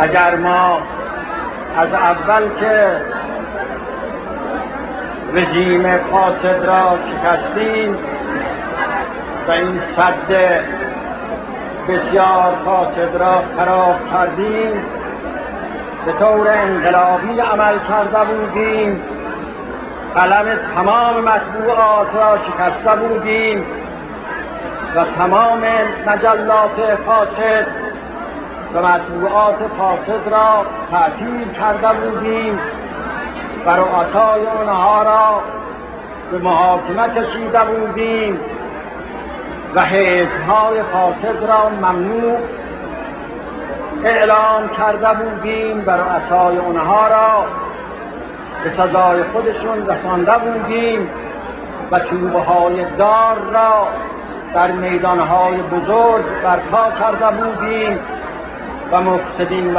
اگر ما از اول که رژیم فاسد را شکستیم و این سد بسیار فاسد را خراب کردیم، به طور انقلابی عمل کرده بودیم، قلم تمام مطبوعات را شکسته بودیم و تمام مجلات فاسد و مطبوعات فاسد را تعطیل کرده بودیم و رؤسای آنها را به محاکمه کشیده بودیم و حزب‌های فاسد را ممنوع اعلام کرده بودیم و رؤسای آنها را به سزای خودشون رسانده بودیم و چوبه‌های دار را در میدانهای بزرگ برپا کرده بودیم و مفسدین